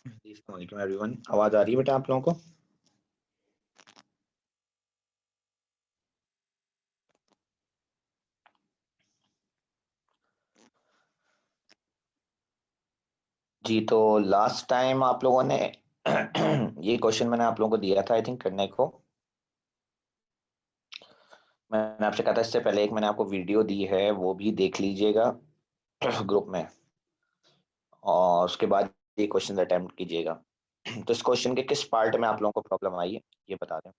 जी, अस्सलाम वालेकुम एवरीवन। आवाज आ रही है बेटा आप लोगों को? जी, तो लास्ट टाइम आप लोगों ने ये क्वेश्चन मैंने आप लोगों को दिया था आई थिंक करने को। मैंने आपसे कहा था इससे पहले एक मैंने आपको वीडियो दी है, वो भी देख लीजिएगा ग्रुप में, और उसके बाद ये क्वेश्चन अटेम्प्ट कीजिएगा। तो इस क्वेश्चन के किस पार्ट में आप लोगों को प्रॉब्लम आई है ये बता दें।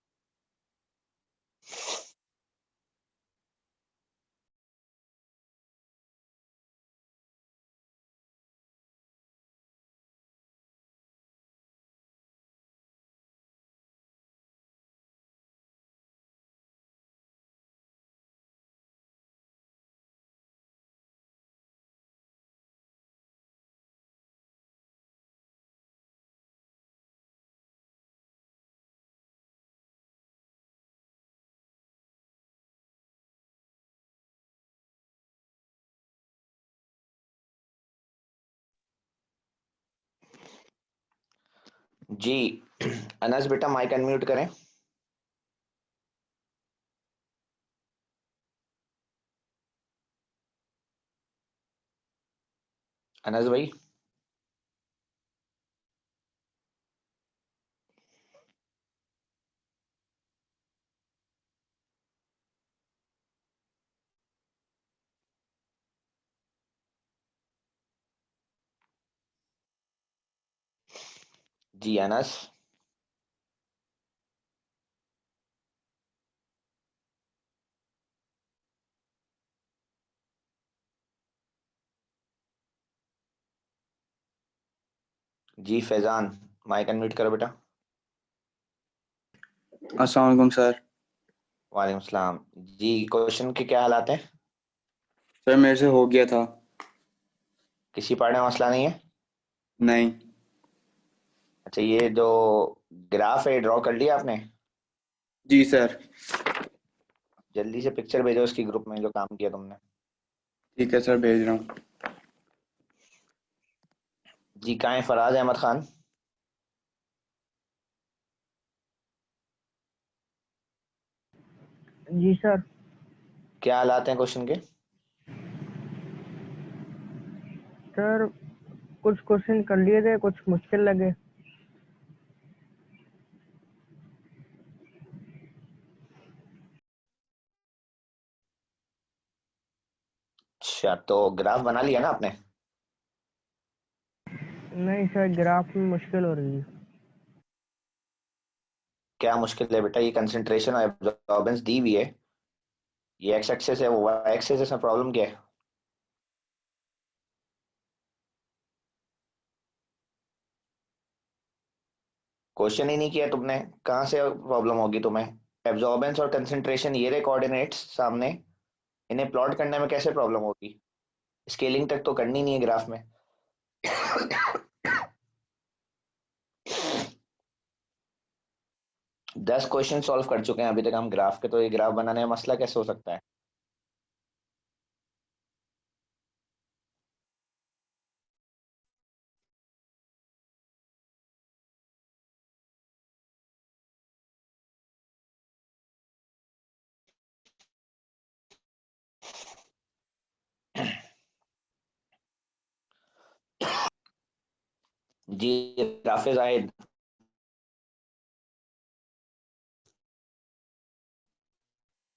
जी अनस बेटा माइक अनम्यूट करें। अनस भाई। जी अनस। जी फैजान, माइक अनम्यूट करो बेटा। अस्सलाम वालेकुम सर। वालेकुम सलाम। जी क्वेश्चन के क्या हालात हैं? सर मेरे से हो गया था। किसी पार्ट में मसला नहीं है? नहीं। अच्छा, ये जो ग्राफ है ड्रॉ कर लिया आपने? जी सर। जल्दी से पिक्चर भेजो उसकी ग्रुप में जो काम किया तुमने। ठीक है सर, भेज रहा हूँ। जी कहाँ है फराज अहमद खान? जी सर। क्या हालात हैं क्वेश्चन के? सर कुछ क्वेश्चन कर लिए थे, कुछ मुश्किल लगे। अच्छा, तो ग्राफ बना लिया ना आपने? नहीं सर, ग्राफ में मुश्किल हो रही है। क्या मुश्किल है बेटा? ये कंसंट्रेशन और एब्जॉर्बेंस दी हुई है। ये एक्स एक्सेस है, वो वाई एक्सेस है, इसमें प्रॉब्लम क्या है? क्वेश्चन ही नहीं किया तुमने, कहाँ से प्रॉब्लम होगी तुम्हें? एब्जॉर्बेंस और कंसंट्रेशन ये रहे कोऑर्डिनेट्स सामने, इन्हें प्लॉट करने में कैसे प्रॉब्लम होगी? स्केलिंग तक तो करनी नहीं है ग्राफ में। 10 क्वेश्चन सॉल्व कर चुके हैं अभी तक हम ग्राफ के, तो ये ग्राफ बनाने में मसला कैसे हो सकता है? जी राफिज आहिद,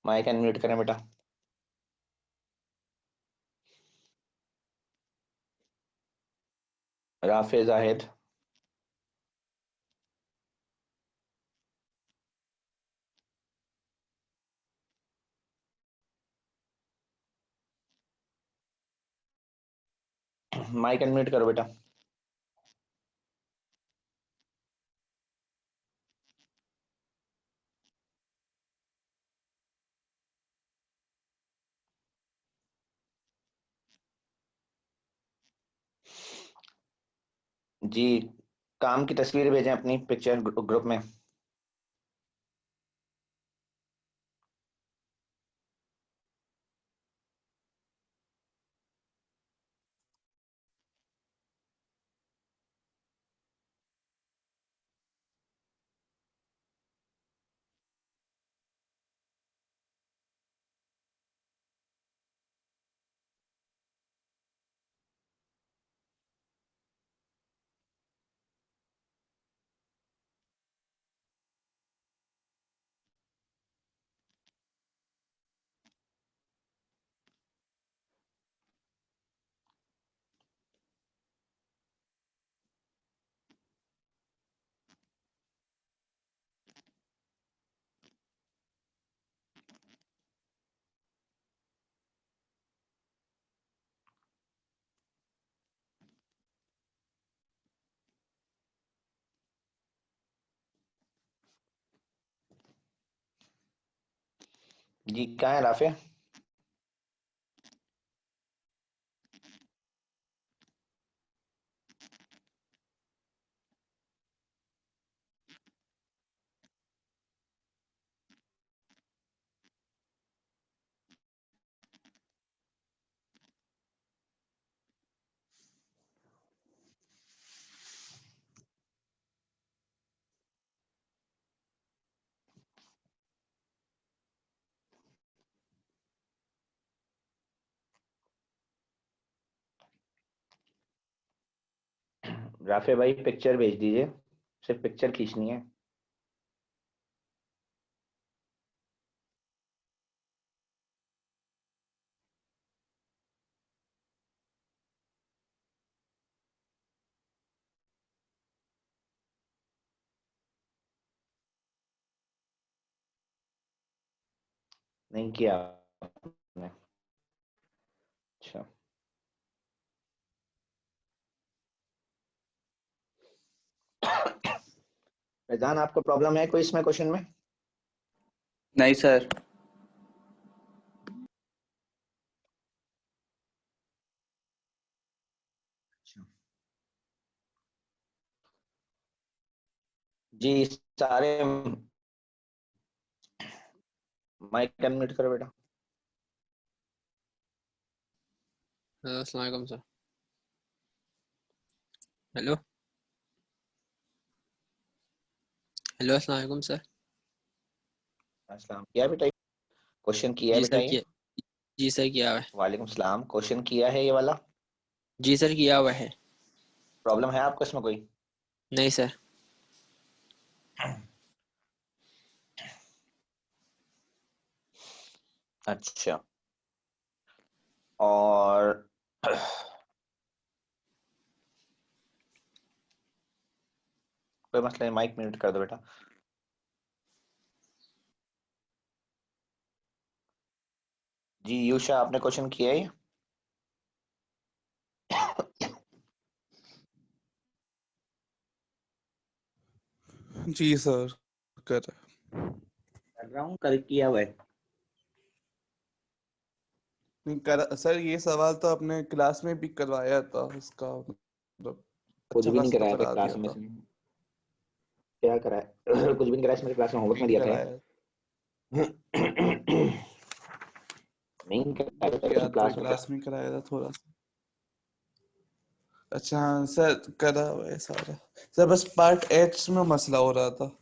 माइक अनम्यूट करें बेटा। राफिज जाहिद। माइक अनम्यूट करो बेटा। जी काम की तस्वीर भेजें अपनी पिक्चर ग्रुप में। जी कहाँ है राफे? राफे भाई पिक्चर भेज दीजिए, सिर्फ पिक्चर खींचनी है। नहीं किया आपने? अच्छा। फैजान आपको प्रॉब्लम है कोई इसमें क्वेश्चन में? नहीं सर। अच्छा। जी सारे माइक अनम्यूट करो बेटा। अस्सलाम वालेकुम सर। हेलो हेलो, अस्सलाम वालेकुम सर। अस्सलाम, किया है बेटा? क्वेश्चन किया है जी बेटा सर ये? किया। जी सर किया हुआ है। वालेकुम सलाम, क्वेश्चन किया है ये वाला? जी सर किया हुआ है। प्रॉब्लम है आपको इसमें कोई? नहीं सर। अच्छा। और कोई मसला नहीं, माइक म्यूट कर दो बेटा। जी यूशा आपने क्वेश्चन किया है ये? जी सर, कर कर रहा हूँ, कर किया हुआ है। नहीं कर सर, ये सवाल तो अपने क्लास में भी करवाया था, इसका मतलब कुछ अच्छा भी नहीं खासा कराया था करा क्लास दिया में था। इसने। क्या कराया? कुछ भी नहीं कराया इसमें, क्लास में होमवर्क में नहीं दिया था कराया। ये। नहीं कराया होमवर्क था किया इसमें तो क्लास में क्लास में कराया था थोड़ा सा। अच्छा हाँ सर, करा हुआ है सारा। सर बस पार्ट एच में मसला हो रहा था।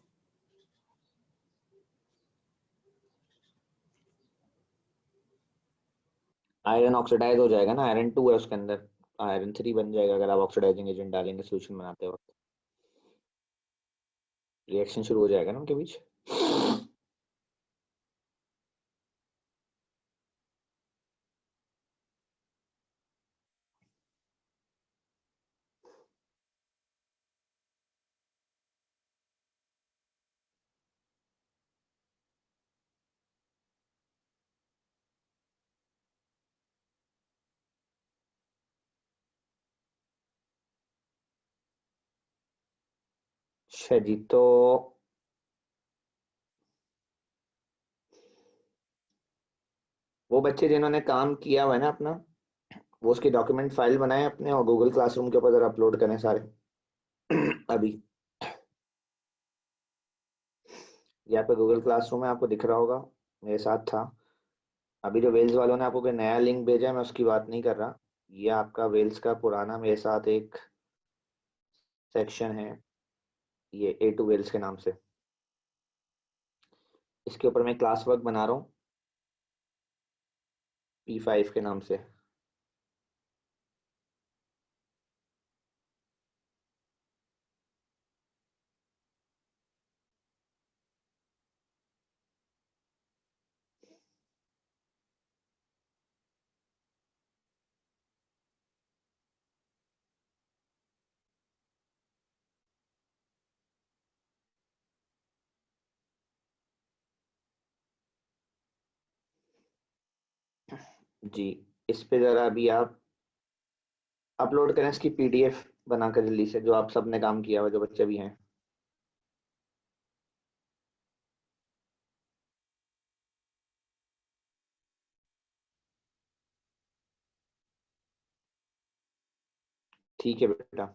आयरन ऑक्सीडाइज हो जाएगा ना, आयरन 2 है उसके अंदर, आयरन 3 बन जाएगा अगर आप ऑक्सीडाइजिंग एजेंट डालेंगे सोल्यूशन बनाते वक्त। रिएक्शन शुरू हो जाएगा ना उनके बीच। अच्छा जी, तो वो बच्चे जिन्होंने काम किया हुआ है ना अपना, वो उसकी डॉक्यूमेंट फाइल बनाए अपने और गूगल क्लासरूम के ऊपर जरा अपलोड करें सारे। अभी यहाँ पे गूगल क्लासरूम है, आपको दिख रहा होगा, मेरे साथ था। अभी जो वेल्स वालों ने आपको कोई नया लिंक भेजा है, मैं उसकी बात नहीं कर रहा। ये आपका वेल्स का पुराना मेरे साथ एक सेक्शन है, ये A2 वेल्स के नाम से। इसके ऊपर मैं क्लास वर्क बना रहा हूँ P5 के नाम से। जी, इस पे जरा अभी आप अपलोड करें इसकी PDF बनाकर जल्दी से, जो आप सबने काम किया हुआ, जो बच्चे भी हैं। ठीक है बेटा।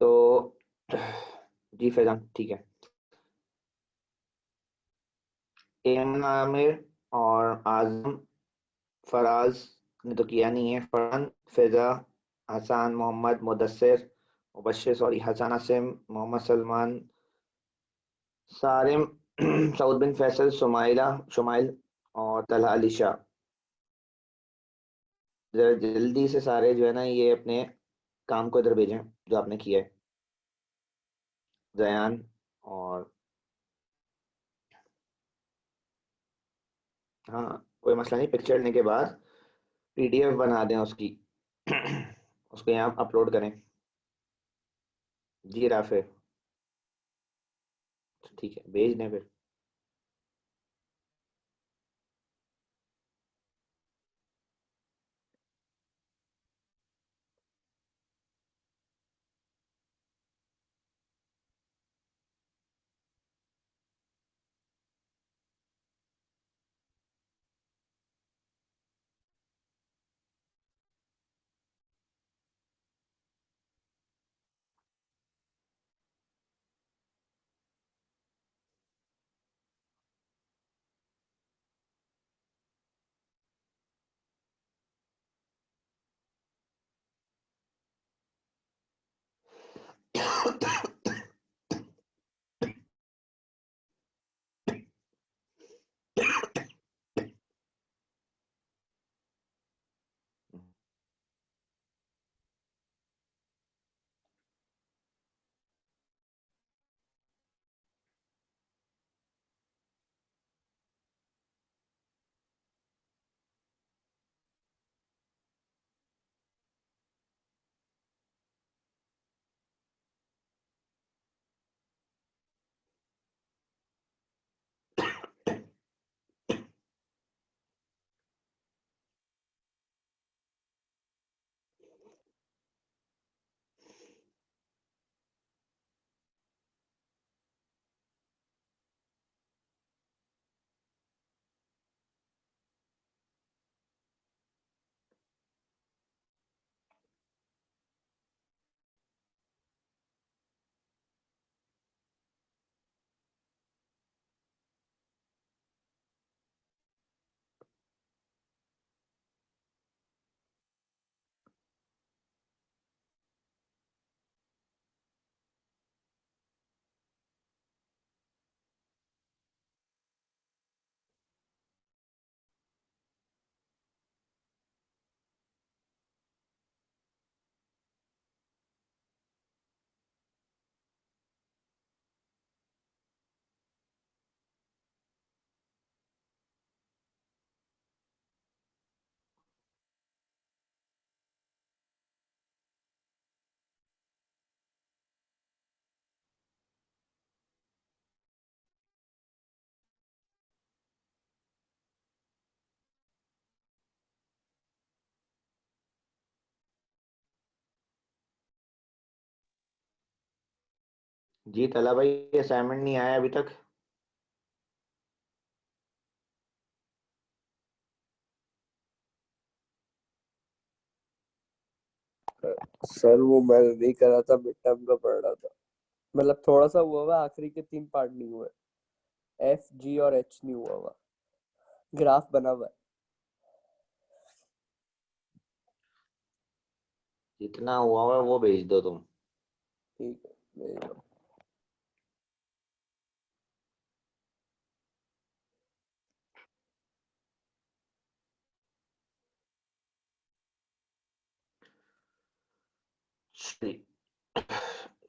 तो जी फैजान ठीक है। एमन आमिर और आजम फराज ने तो किया नहीं है। फरहान, फिजा, हसान, मोहम्मद, मुदस्सिर, मुबश्शिर, सॉरी हसन, आसिम, मोहम्मद सलमान, सारिम, सऊद बिन फैसल, शुमाइल और तलहा अली शाह। जरा जल्दी से सारे जो है ना ये अपने काम को इधर भेजें जो आपने किया है। जयान और हाँ कोई मसला नहीं, पिक्चर लेने के बाद पीडीएफ बना दें उसकी उसको यहाँ अपलोड करें। जी राफे ठीक है भेज दें फिर। जी तला भाई असाइनमेंट नहीं आया अभी तक। सर वो मैं नहीं कर रहा था, मिड टर्म का पढ़ रहा था। मतलब थोड़ा सा हुआ हुआ, आखिरी के 3 पार्ट नहीं हुए। एफ जी और एच नहीं हुआ हुआ, ग्राफ बना हुआ है। जितना हुआ हुआ वो भेज दो तुम। ठीक है, भेज रहा हूँ।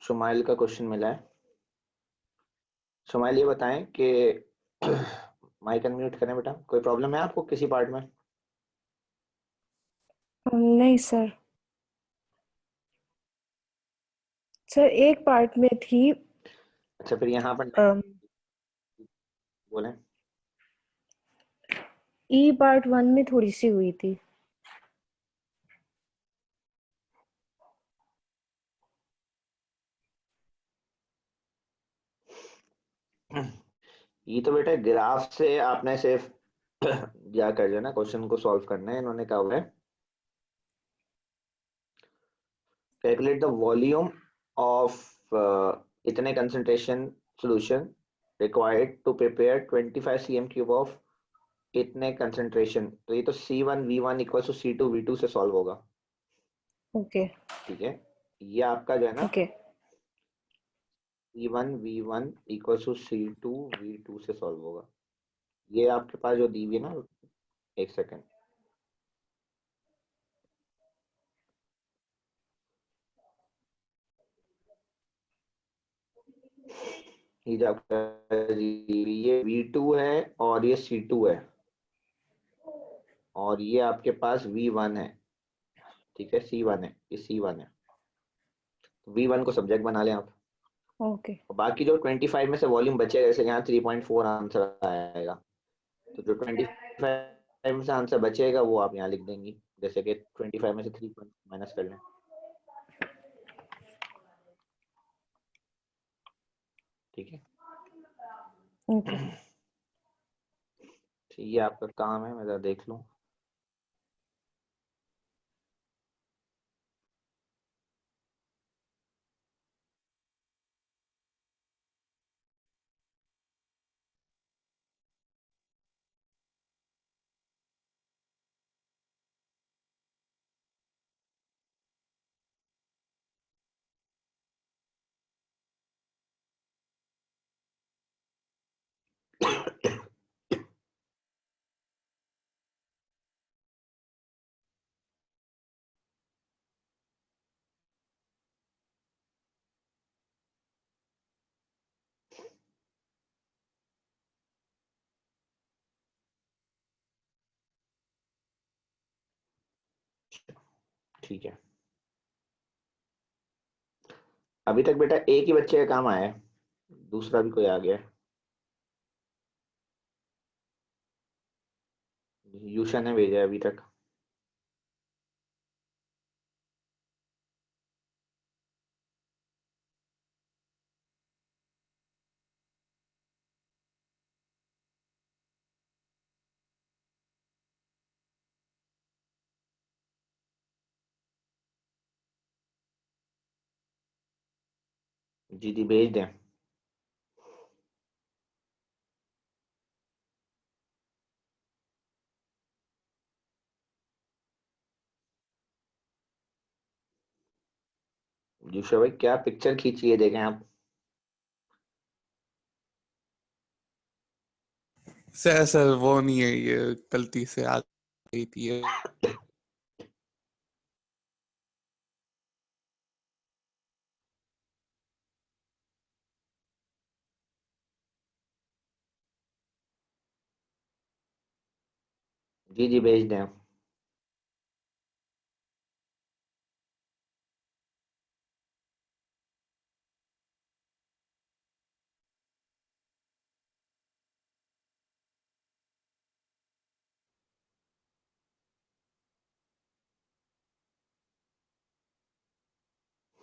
शुमाइल का क्वेश्चन मिला है। शुमाइल ये बताएं कि माइक अनम्यूट करें बेटा। कोई प्रॉब्लम है आपको किसी पार्ट में? नहीं सर। सर एक पार्ट में थी। अच्छा फिर यहाँ पर बोलें। ई पार्ट 1 में थोड़ी सी हुई थी। ये तो बेटा ग्राफ से आपने सिर्फ जा कर जो है ना क्वेश्चन को सॉल्व करना है। इन्होंने कहा हुआ है कैलकुलेट द वॉल्यूम ऑफ इतने concentration solution required to prepare 25 cm cube of इतने कंसंट्रेशन। तो ये तो C1 V1 equal to C2 V2 से सॉल्व होगा। ओके ठीक है, ये आपका जो है ना okay C1 V1 equal to C2 V2 से सॉल्व होगा। ये आपके पास जो दी हुई है ना, एक सेकेंड, ये जो आपका ये V2 है और ये C2 है और ये आपके पास V1 है। ठीक है, C1 है, ये C1 है। V1 को सब्जेक्ट बना लें आप। ओके और बाकी जो 25 में से वॉल्यूम बचेगा, जैसे यहाँ 3.4 आंसर आएगा, तो जो 25 में से आंसर बचेगा वो आप यहाँ लिख देंगी। जैसे कि 25 में से 3 माइनस कर लें। ठीक है, ओके तो ये आपका काम है, मैं जरा देख लूँ। ठीक है, अभी तक बेटा एक ही बच्चे का काम आया है, दूसरा भी कोई आ गया है। यूशा ने भेजा है अभी तक। जी दी भेज दें। यूशा भाई क्या पिक्चर खींची है, देखें आप। सर वो नहीं है, ये गलती से आ गई थी ये। जी जी भेज दें।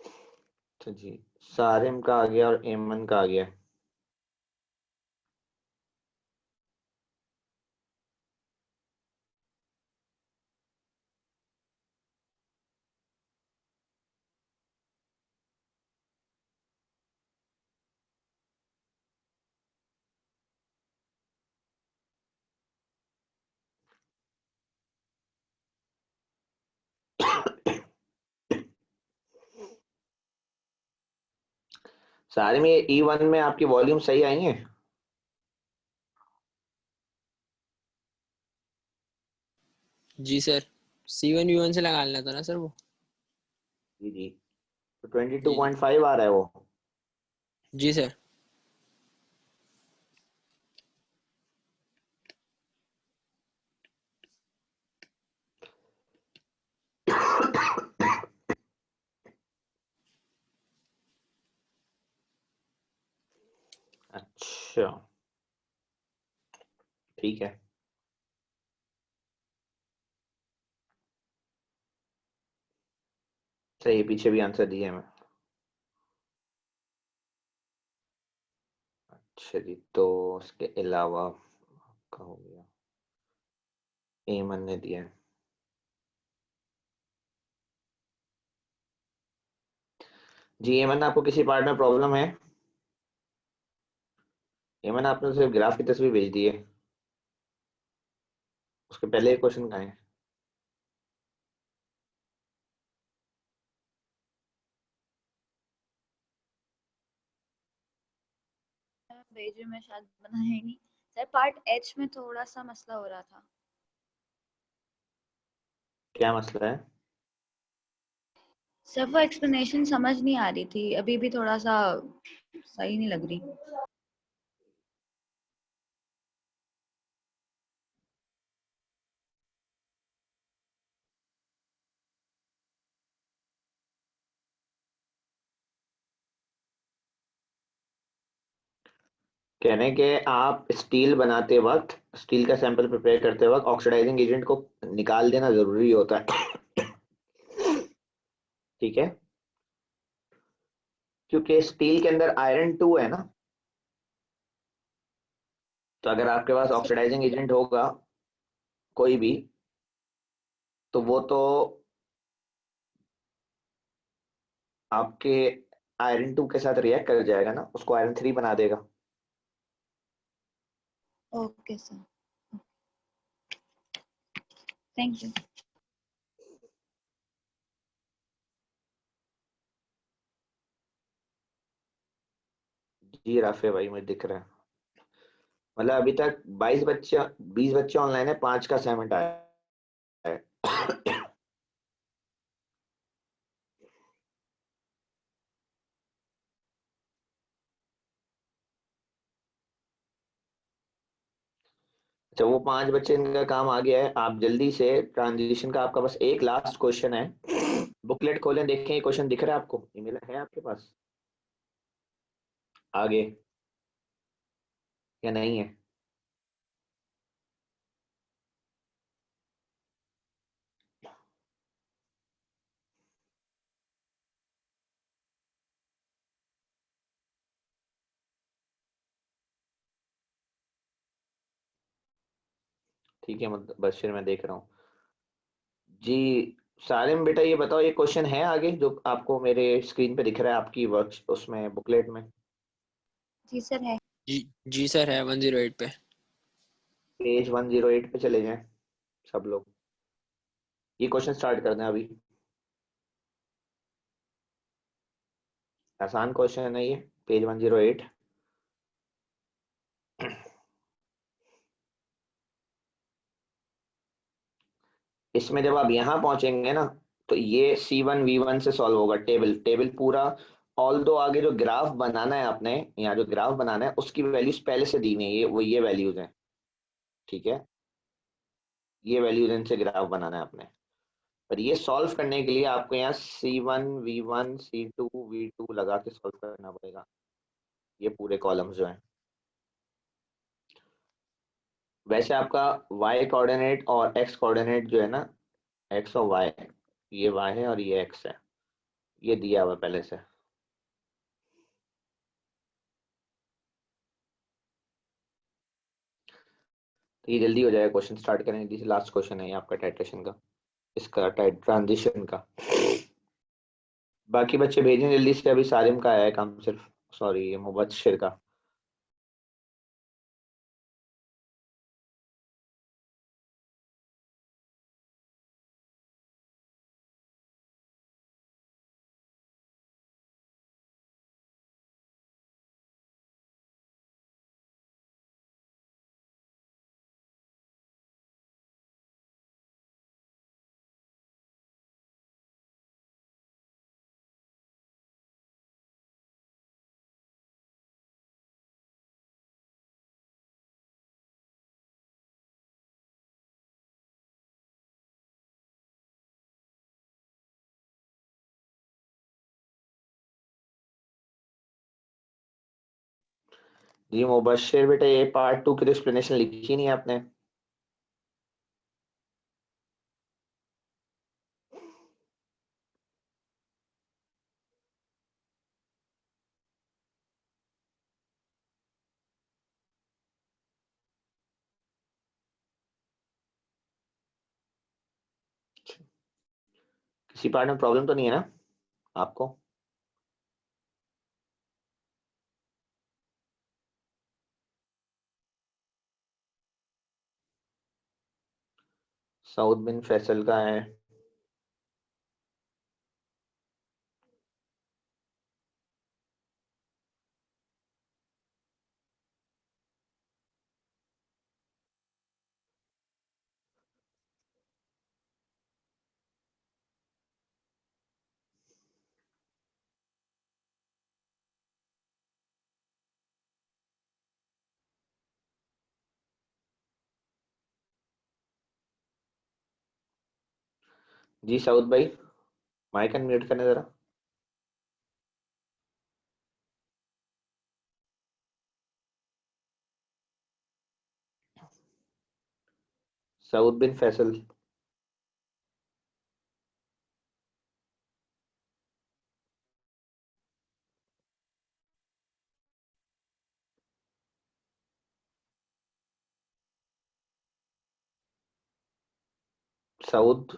अच्छा जी, सारिम का आ गया और एमन का आ गया। सारिम ये E1 में आपकी वॉल्यूम सही आई है? जी सर, C1 V1 से लगा लेना था ना सर वो। जी जी, तो जी 22.5 आ रहा है वो। जी सर। अच्छा, ठीक है, सही, पीछे भी आंसर दिए मैं। अच्छा जी, तो उसके अलावा आपका हो गया, एमन ने दिया है। जी एमन, आपको किसी पार्ट में प्रॉब्लम है? एमन, आपने सिर्फ ग्राफ की तस्वीर भेज दी है, उसके पहले क्वेश्चन कहाँ है? भेजे में शायद बना है नहीं सर। पार्ट एच में थोड़ा सा मसला हो रहा था क्या मसला है? सर। वो एक्सप्लेनेशन समझ नहीं आ रही थी, अभी भी थोड़ा सा सही नहीं लग रही। कहने के आप स्टील बनाते वक्त, स्टील का सैंपल प्रिपेयर करते वक्त ऑक्सीडाइजिंग एजेंट को निकाल देना जरूरी होता है। ठीक है, क्योंकि स्टील के अंदर आयरन 2 है ना, तो अगर आपके पास सर ऑक्सीडाइजिंग एजेंट होगा कोई भी, तो वो तो आपके आयरन 2 के साथ रिएक्ट कर जाएगा ना, उसको आयरन 3 बना देगा। Okay sir, thank you. जी राफे भाई, मुझे दिख रहा है। मतलब अभी तक 20 बच्चे ऑनलाइन है, 5 का असाइनमेंट आया है। अच्छा, वो 5 बच्चे इनका काम आ गया है। आप जल्दी से ट्रांजिशन का, आपका बस एक लास्ट क्वेश्चन है। बुकलेट खोलें, देखें ये क्वेश्चन दिख रहा है आपको, ईमेल है आपके पास आगे या नहीं है? ठीक है, बशीर मैं देख रहा हूँ। जी सालिम बेटा, ये बताओ ये क्वेश्चन है आगे जो आपको मेरे स्क्रीन पे दिख रहा है आपकी वर्क उसमें बुकलेट में? जी सर है। जी जी सर है 108 पे। पेज 108 पे चले जाएं सब लोग। ये क्वेश्चन स्टार्ट कर दें अभी। आसान क्वेश्चन है ये, पेज 108। इसमें जब आप यहाँ पहुंचेंगे ना, तो ये C1 V1 से सॉल्व होगा। टेबल टेबल पूरा, ऑल दो आगे जो ग्राफ बनाना है आपने, यहाँ जो ग्राफ बनाना है उसकी वैल्यूज पहले से दी हुई है, ये वैल्यूज हैं। ठीक है, ये वैल्यूज इनसे ग्राफ बनाना है आपने। पर ये सॉल्व करने के लिए आपको यहाँ C1 V1 C2 V2 लगा के सॉल्व करना पड़ेगा, ये पूरे कॉलम्स जो हैं। वैसे आपका y कोऑर्डिनेट और x कोऑर्डिनेट जो है ना, x और y, ये y है और ये x है, ये दिया हुआ है पहले से। तो ये जल्दी हो जाएगा, क्वेश्चन स्टार्ट करें जल्दी से। लास्ट क्वेश्चन है ये आपका टाइट्रेशन का, इसका ट्रांजिशन का। बाकी बच्चे भेजें जल्दी से, अभी सारिम का आया है काम सिर्फ, सॉरी ये मुबश्शिर का। जी मुबश्शिर बेटा, ये पार्ट 2 की तो एक्सप्लेनेशन लिखी नहीं है आपने। किसी पार्ट में प्रॉब्लम तो नहीं है ना आपको? सऊद बिन फैसल का है। जी सऊद भाई, माइक अनम्यूट करने जरा। सऊद बिन फैसल। सऊद।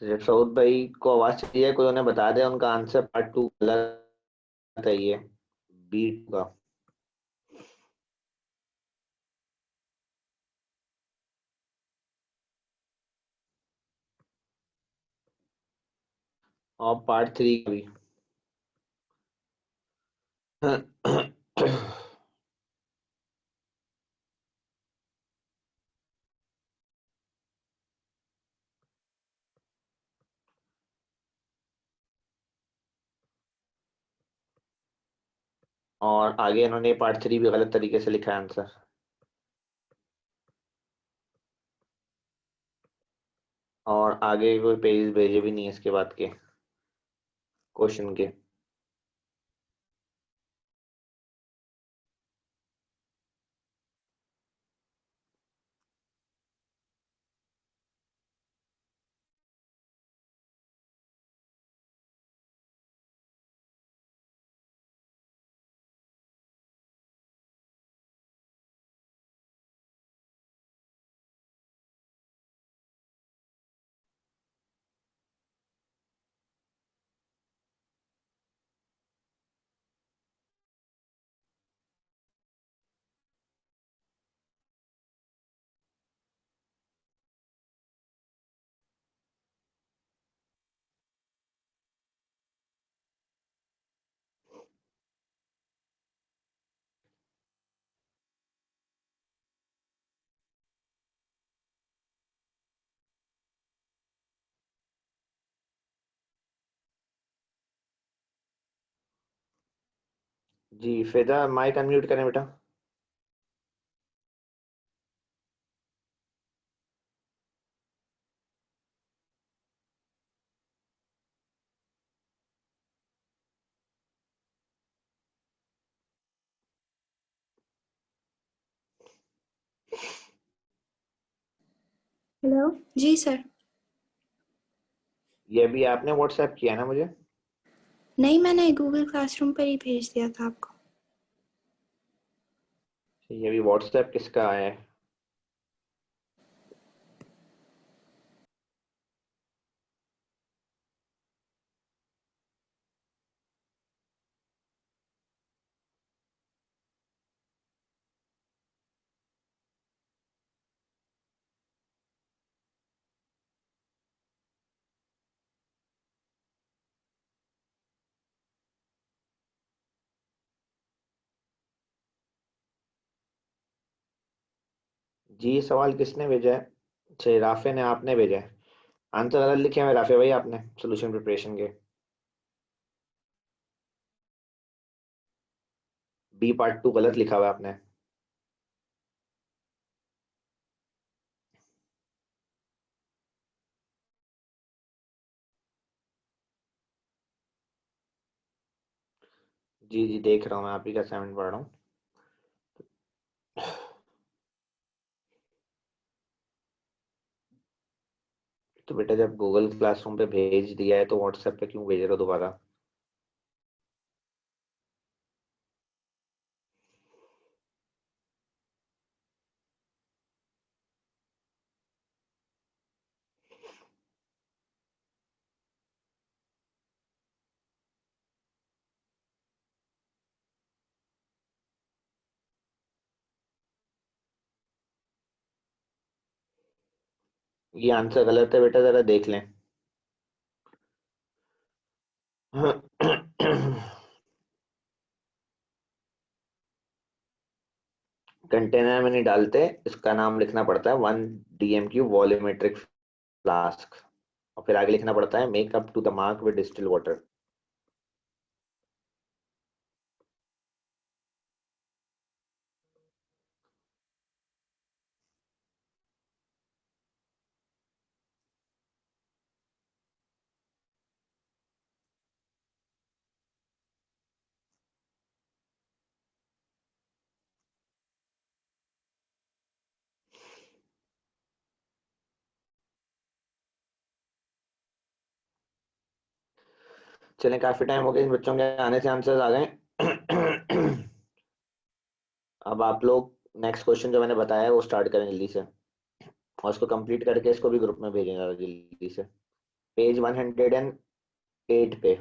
जब सऊद भाई को आवाज चाहिए, कोई उन्हें बता दे उनका आंसर पार्ट 2 गलत है, ये बी का। और पार्ट 3 का भी। और आगे इन्होंने पार्ट 3 भी गलत तरीके से लिखा है आंसर। और आगे कोई पेज भेजे भी नहीं है इसके बाद के क्वेश्चन के। जी फिजा, माइक अनम्यूट करें बेटा। हेलो जी सर। ये भी आपने व्हाट्सएप किया ना मुझे? नहीं, मैंने गूगल क्लासरूम पर ही भेज दिया था आपको। ये भी व्हाट्सएप किसका है? जी ये सवाल किसने भेजा है? अच्छा, राफे ने, आपने भेजा है। आंसर गलत लिखे हैं राफे भाई आपने सोल्यूशन प्रिपरेशन के। बी पार्ट 2 गलत लिखा हुआ है आपने। जी जी देख रहा हूँ, मैं आप ही का असाइनमेंट पढ़ रहा हूँ। तो बेटा जब गूगल क्लासरूम पे भेज दिया है तो व्हाट्सएप पे क्यों भेज रहे हो दोबारा? ये आंसर गलत है बेटा, जरा देख लें। कंटेनर में नहीं डालते, इसका नाम लिखना पड़ता है 1 DMQ वॉल्यूमेट्रिक फ्लास्क, और फिर आगे लिखना पड़ता है make up to the mark with distil water. चलें, काफी टाइम हो गया इन बच्चों के आने से, आंसर्स आ गए। अब आप लोग नेक्स्ट क्वेश्चन जो मैंने बताया है वो स्टार्ट करें जल्दी से, और उसको कंप्लीट करके इसको भी ग्रुप में भेजेंगे जल्दी से। पेज 108 पे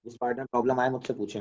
इस पार्ट में प्रॉब्लम आए मुझसे पूछें।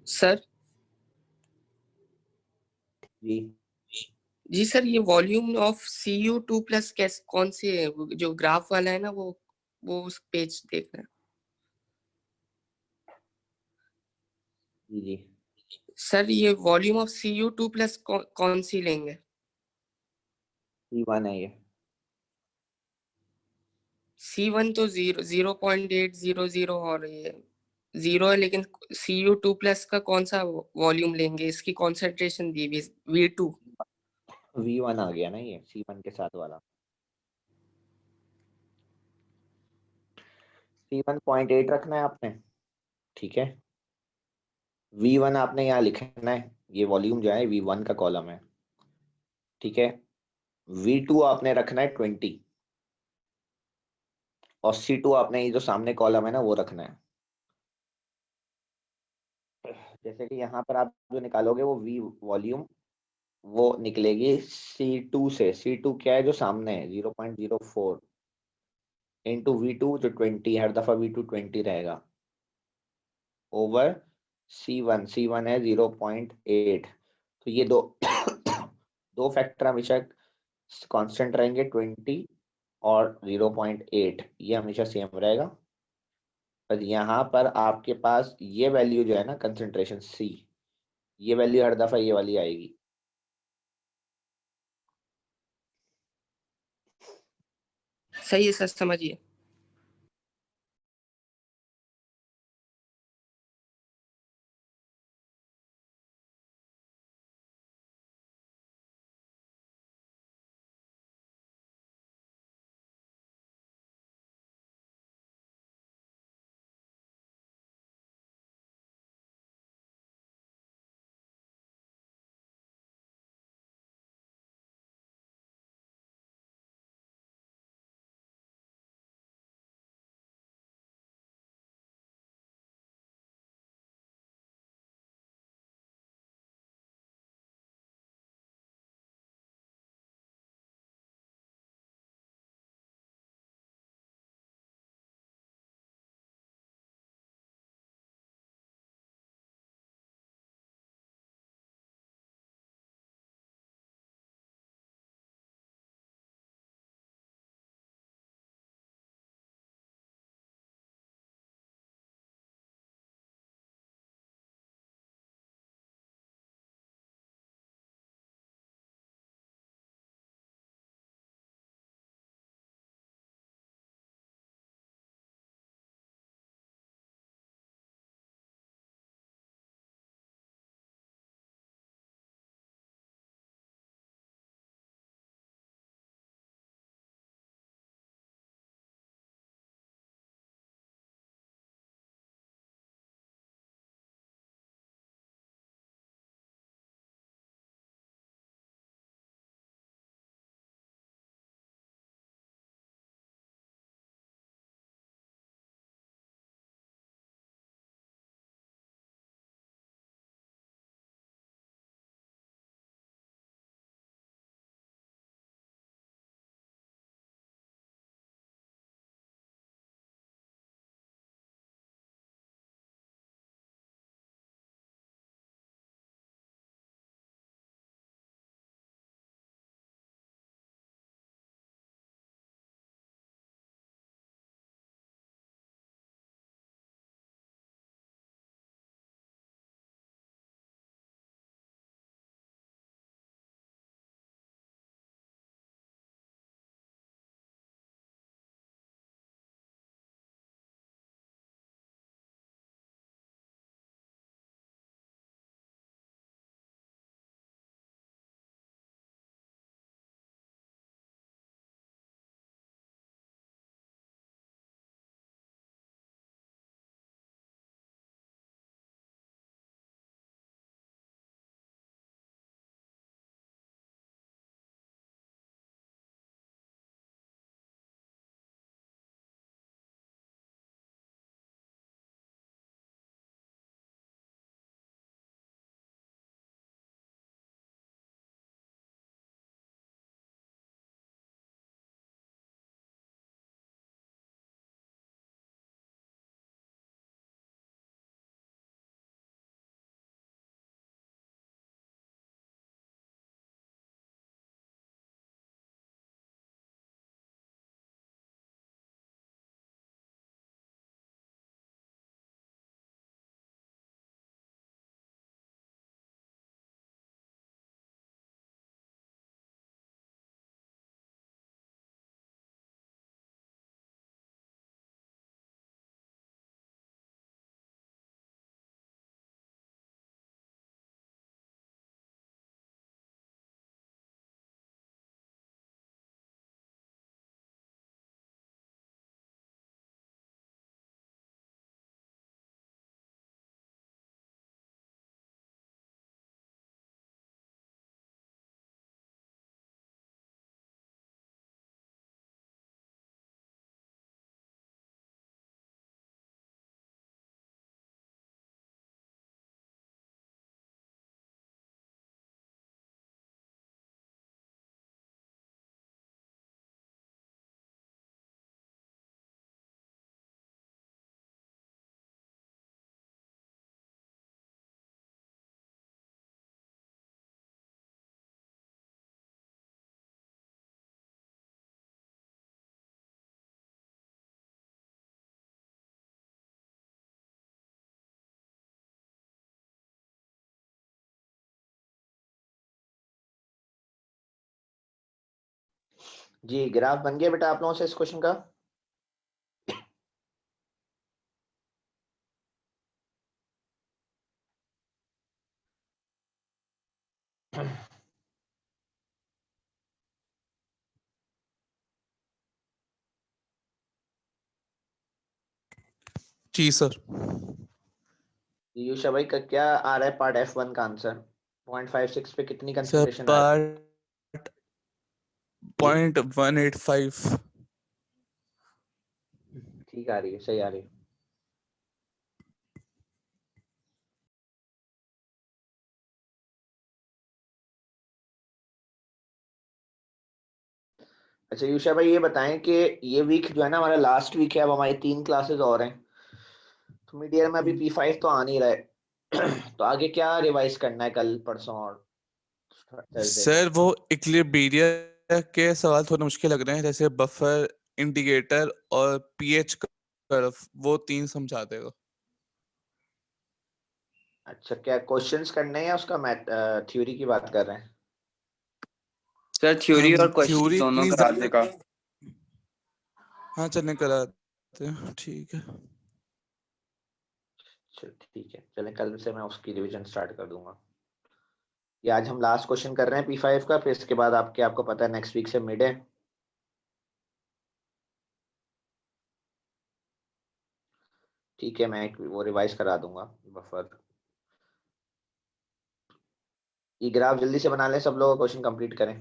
सर जी जी सर, ये वॉल्यूम ऑफ Cu2+ कैस कौन सी है? वो जो ग्राफ वाला है ना, वो उस पेज देखना है। जी जी सर ये वॉल्यूम ऑफ Cu2+ कौन सी लेंगे? C1 है ये। C1 तो 0.800 और ये 0 है, लेकिन Cu2+ का कौन सा वॉल्यूम लेंगे? इसकी कॉन्सेंट्रेशन दी हुई V2। V1 आ गया ना ये C1 के साथ वाला। C1 0.8 रखना है आपने, ठीक है। V1 आपने यहाँ लिखना है, ये वॉल्यूम जो है V1 का कॉलम है, ठीक है। V2 आपने रखना है 20 और C2 आपने ये जो सामने कॉलम है ना वो रखना है। जैसे कि यहाँ पर आप जो निकालोगे वो V वॉल्यूम वो निकलेगी C2 से। C2 क्या है जो सामने है 0.04 इंटू V2 जो 20, हर दफा V2 20 रहेगा, ओवर C1 है 0.8। तो ये दो दो फैक्टर हमेशा कांस्टेंट रहेंगे, 20 और 0.8, ये हमेशा सेम रहेगा। पर यहाँ पर आपके पास ये वैल्यू जो है ना कंसंट्रेशन C, ये वैल्यू हर दफा ये वाली आएगी। सही है सर, समझिए। जी ग्राफ बन गया बेटा आप लोगों से इस क्वेश्चन का? जी सर। यूशा भाई का क्या आ रहा है पार्ट F1 का आंसर? 0.56 पे कितनी सर कंसंट्रेशन आ रही है? पार्ट 0.185। ठीक आ रही है, सही आ रही है। अच्छा यूशा भाई ये बताएं कि ये वीक जो है ना हमारा लास्ट वीक है, अब हमारी 3 क्लासेस और हैं, तो मिड ईयर में अभी P5 तो आ नहीं रहा है तो आगे क्या रिवाइज करना है कल परसों और थर्सडे को? सर वो इक्लिब्रिया के सवाल थोड़े मुश्किल लग रहे हैं, जैसे बफर, इंडिकेटर और पीएच कर्व, वो 3 समझा देगा। अच्छा क्या क्वेश्चंस करने हैं या उसका मैथ थ्योरी की बात कर रहे हैं? सर थ्योरी और क्वेश्चन थ्योरी दोनों इतनी करा देगा। हाँ चलने कराते हैं, ठीक है। चल ठीक है, चलें कल से मैं उसकी रिवीजन स्टार्ट कर दूंगा। ये आज हम लास्ट क्वेश्चन कर रहे हैं P5 का, फिर इसके बाद आपको पता है नेक्स्ट वीक से मिड है। ठीक है, मैं वो रिवाइज करा दूंगा बफर। ये ग्राफ जल्दी से बना लें सब लोग, क्वेश्चन कंप्लीट करें।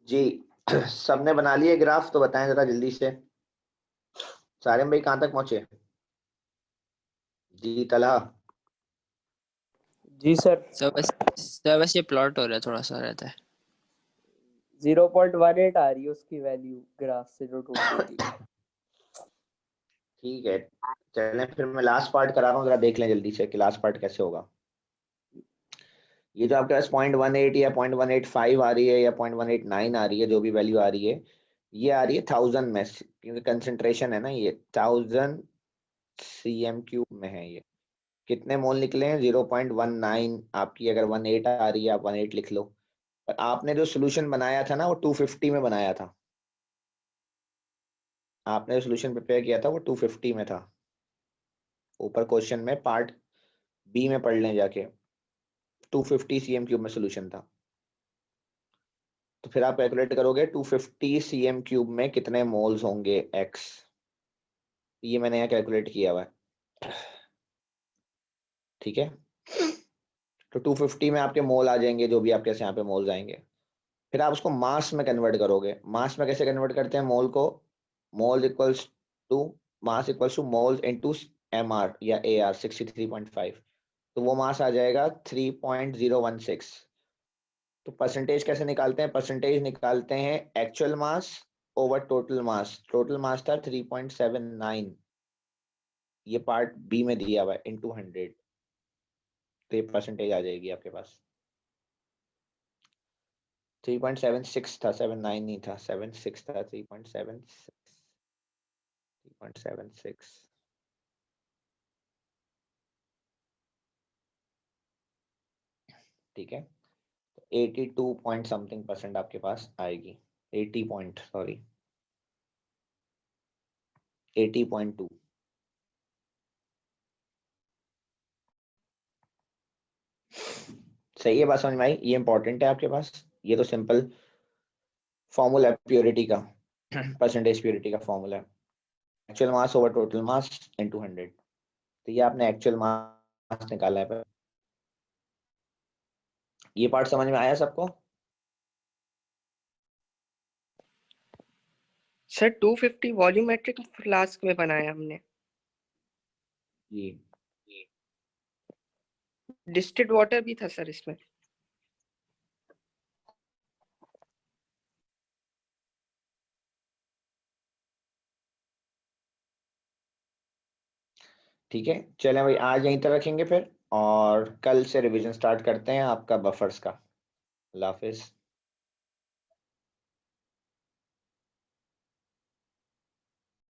जी सबने बना लिए ग्राफ तो बताएं जरा जल्दी से। सारिम भाई कहाँ तक पहुंचे? जी तलहा। जी सर। सर बस ये प्लॉट हो रहा है, थोड़ा सा रहता है। 0.18 आ रही है उसकी वैल्यू ग्राफ से जो ढूंढी थी। ठीक है चलें फिर मैं लास्ट पार्ट करा रहा हूँ, जरा देख लें जल्दी से कि लास्ट पार्ट कैसे होगा। ये जो आपके पास 0.18 या 0.185 आ रही है या 0.189 आ रही है, जो भी वैल्यू आ रही है, ये आ रही है 1000 में, क्योंकि कंसंट्रेशन है ना, ये 1000 cm³ में है। ये कितने मोल निकले हैं? 0.19। आपकी अगर 18 आ रही है आप 18 लिख लो, पर आपने जो सोल्यूशन बनाया था ना वो 250 में बनाया था। आपने जो सोल्यूशन प्रिपेयर किया था वो 250 में था। ऊपर क्वेश्चन में पार्ट बी में पढ़ लें जाके, 250 cm³ में सोल्यूशन था। तो फिर आप कैलकुलेट करोगे 250 cm³ में कितने मोल्स होंगे x। ये मैंने यहाँ कैलकुलेट किया हुआ है, ठीक है। तो 250 में आपके मोल आ जाएंगे, जो भी आपके यहाँ पे मोल्स आएंगे। फिर आप उसको मास में कन्वर्ट करोगे। मास में कैसे कन्वर्ट करते हैं मोल को? Mole equals to mass equals to moles into mr या ar 63.5। तो वो मास आ जाएगा 3.016। तो परसेंटेज कैसे निकालते हैं? परसेंटेज निकालते हैं actual mass over total mass. Total mass था 3.79, ये पार्ट बी में दिया हुआ है, इनटू 100। तो ये परसेंटेज आ जाएगी आपके पास। 3.76 था, 79 नहीं था, 76 था। 3.76 ठीक है। 82 पॉइंट समथिंग परसेंट आपके पास आएगी। 80 पॉइंट, सॉरी 80.2। सही है, बात समझ में आई? ये इंपॉर्टेंट है आपके पास। ये तो सिंपल फॉर्मूला है प्योरिटी का, परसेंटेज प्योरिटी का फॉर्मूला है, actual mass over total mass into 100। तो ये आपने एक्चुअल मास निकाला है। ये पार्ट समझ में आया सबको? सर 250 वॉल्यूमेट्रिक फ्लास्क में बनाया हमने। जी डिस्टिल्ड वाटर भी था सर इसमें। ठीक है, चलें भाई आज यहीं तक रखेंगे फिर, और कल से रिवीजन स्टार्ट करते हैं आपका बफर्स का। अल्लाह हाफिज।